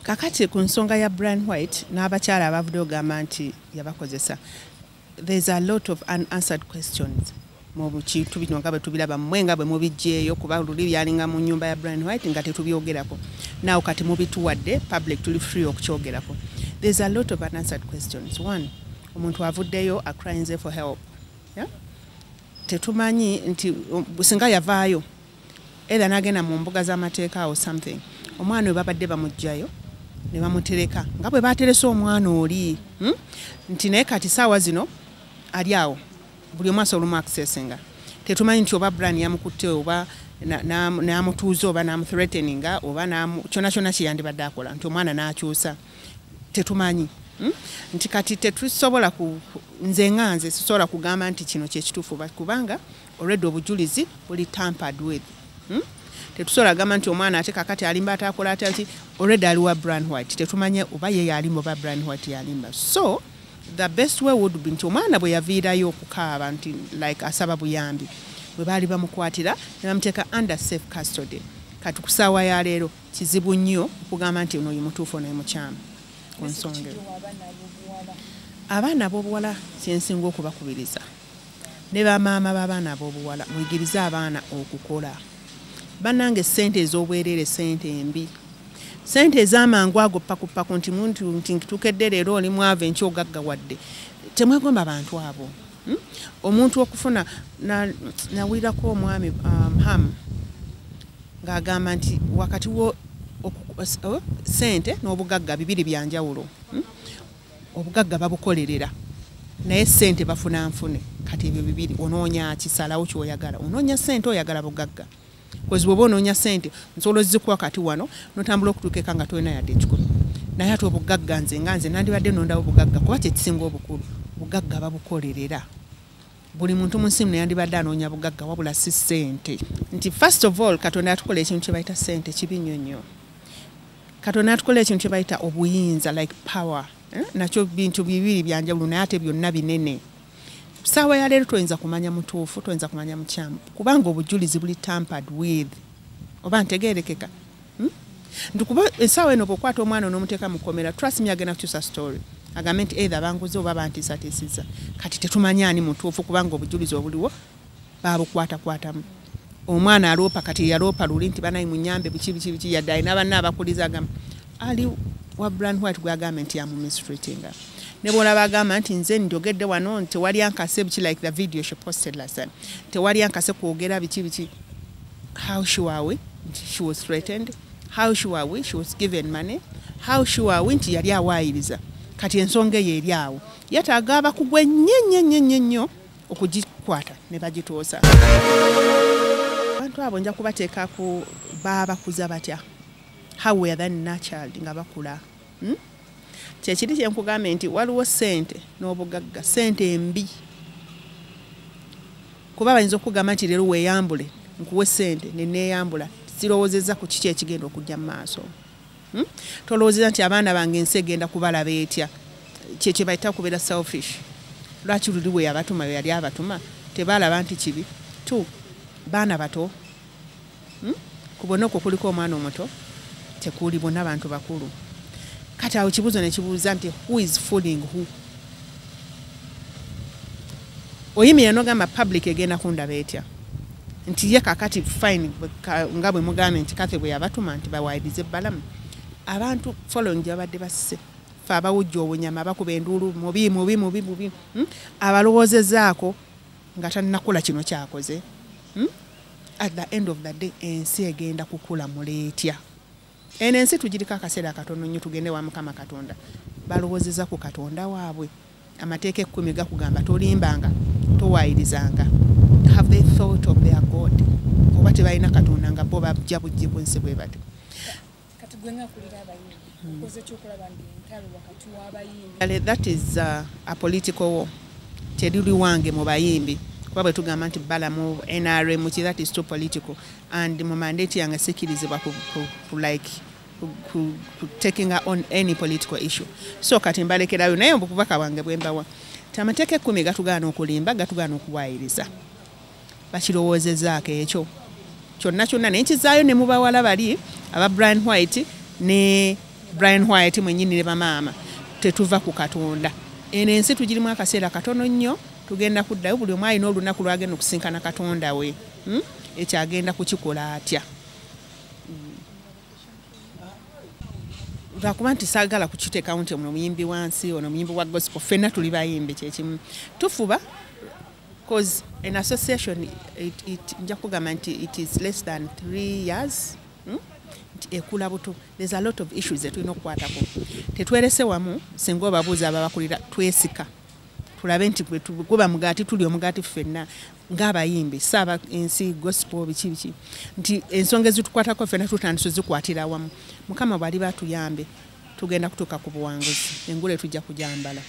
kakati ku nsonga ya Brian White n'abakyala abavudde ogamba nti yabakozesa, there's a lot of unanswered questions mu bukitu bino nga bwe tubiraba mmwe nga bwe mubijjeeyo kuba luli byalinga mu nnyumba ya Brian White nga tetubyogerako naw kati mubituwadde public tuli free okukyogerako. There's a lot of unanswered questions. One, omuntu avuddeyo crying for help. Yeah? Tetumanyi nti singa yavaayo either n'agenda mu mbuga z'amateeka or something, omwana we babadde bamugjayo ne bamutereka nga bwe baateresa omwana oli nti naye kati saawa zino ali awo buli omu asobola omu-accessinga. Tetumanyi nti oba Brian yamukutte oba n'amutuuza oba n'amuthreateninga oba kyonna kyonna kyeyandibadde akola nti omwana n'akyusa. Tetumanyi nti kati tetusobola nze nga nze sisobola kugamba nti kino kyekituufu kubanga already obujulizi buli tampered with. Tetusobola gamba nti omwana ate kakati alimba atakola atya nti already aliwa Brian White. Tetumanye oba ye yalimba oba Brian White yalimba. So the best way would be nti omwana bwe yaviirayo okukaaba nti like asaba buyambi bwe baali bamukwatira ne bamuteeka under safe custody. Kati ku ssaawa ya leero kizibu nnyo okugamba nti ono ye mutuufu ono ye mukyamu ku nsonga. Abaana ab'obuwala kyensinga okubakubiriza ne bamaama b'abaana ab'obuwala muyigirize abaana okukola. Bannange ssente ez'obwereere ssente embi. Ssente ez'amangu ago pakupaku nti muntu nti nkitukedde leero oli mwavu enkya ogaggawadde. Temwegomba bantu abo. Omuntu okufuna nawulirako omwami Ham ng'agamba nti wakati wo ssente n'obugagga bibiri bya njawulo. Obugagga babukolerera naye ssente bafuna nfune. Kati ebyo bibiri onoonya kisalawo ky'oyagala. Onoonya ssente oyagala bugagga. Kwezi bw'oba onoonya ssente nsobola ozikuwa kati wano n'otambula okutuuka nga tolina yadde ekikumi. Naye ate obugagga nze nandibadde nondawo bugagga kuba kyekisinga obukulu. Bugagga babukolerera. Buli muntu mu nsi muno yandibadde anoonya bugagga wabula si ssente. Nti first of all Katonda yatukola ekintu kye bayita ssente kibi nnyo nnyo. Katonda yatukola ekintu kye bayita obuyinza like power. Nakyo bintu bibiri bya njawulo naye ate byonna binene. Ssaawa ya leero toyinza kumanya mutuufu, toyinza kumanya mukyamu kubanga obujulizi buli tampered with. Oba ntegeerekeka. Ndikuba essaawa eno bw'okwata omwana n'omuteeka mu kkomera, trust me agenda kukyusa story. Agambe nti either banguze oba bantiisatiisiza. Kati tetumanyi ani mutuufu kubanga obujulizi obuliwo baabukwatakwatamu. Omwana aloopa kati yaloopa luli nti banayi munyambe biki yadde alina banna abakuliza agamba ali wa Brian White gw'agamba nti amumistreatinga. Ne bw'olaba agamba nti nze njogedde wano nti tewali ankase biki like the video she posted last time. Tewali ankase kwogera biki. How sure are we she was threatened? How sure are we she was given money? How sure are we nti yali awaayiriza? Kati ensonga eyo eri awo. Yetaaga abakugwe nnyo okugikwata ne bagitoosa. Abantu abo nja kubateeka ku baabakuza batya. How were they nurtured nga bakula? Kyekiri kye nkugambe nti waliwo ssente n'obugagga. Ssente embi. Kuba bayinza okugamba nti leero weeyambule nkuwe ssente ne neeyambula. Sirowoozezza ku kiki ekigenda okujja mu maaso. Tolowoozezza nti abaana bange ensi egenda kubalaba etya. Kye bayita kubeera selfish. Lwaki luli we yabatuma we yali abatuma tebaalaba nti kibi. Tu baana bato. Ku bonna okwo kuliko omwana omuto tekuli bonna bantu bakulu. Kati awo kibuuzo ne kibuuza nti who is fooling who? Oyimira n'ogamba public egenda kundaba etya. Nti ye kakati fine nga bwe mugambe nti Kathy bwe yabatuma nti bawaayirize ebbalamu. Abantu following gyabadde basise. Fe abawujja obunyama bakuba enduulu mubi. Abalowoozezaako nga tannakola kino kyakoze. At the end of the day ensi egenda kukula muleetya. Eno ensi tugiriko akaseera katono nnyo tugende wa Mukama Katonda. Balowoozeza ku Katonda waabwe. Amateeka 10 gakugamba tolimbanga, towaayirizanga. Have they thought of their God? Oba tebalina Katonda nga bo bajja bujjibwa ensi bwe bati. Kati gwe ng'akulira abayimbi. Okoze ky'okulaba ng'entalo wakati w'abayimbi. That is a political war. Teruli wange mu bayimbi. Kuba bwe tugamba nti bala mu NRM that is too political. And mu mandate yange sikirizibwa ku taking on any political issue. So kati mbalekerayo naye obubaka bwange bwe mbawa. Amateeka 10 gatugaana okulimba, gatugaana okuwaayiriza. Bakirowoozezaako ekyo. Kyonna naye nkizaayo ne mu bawala bali aba Brian White ne Brian White mwenyini ne bamaama tetuva ku Katonda. Eno ensi tugirimu akaseera katono nnyo tugenda kuddayo buli omu alina olunaku lwagenda okusinkana Katonda we ekyo agenda kukikola atya. Lwakuba nti saagala kukiteekawo nti ono muyimbi wansi ono muyimbi wa gospel ffenna tuli bayimbi kyekimu tufuba because an association nja kugamba nti it is less than 3 years ekula buto. There's a lot of issues tulina okukwatako tetwerese wamu singa obabuuza ababakulira twesika tulabe nti guba mugaati tuli omugaati ffenna ng'abayimbi saaba ensi gospel biki nti ensonga ezitukwatako ffenna tutandise zikwatira wamu. Mukama bw'ali batuyambe tugenda kutuuka ku buwanguzi engule tujja kujambala.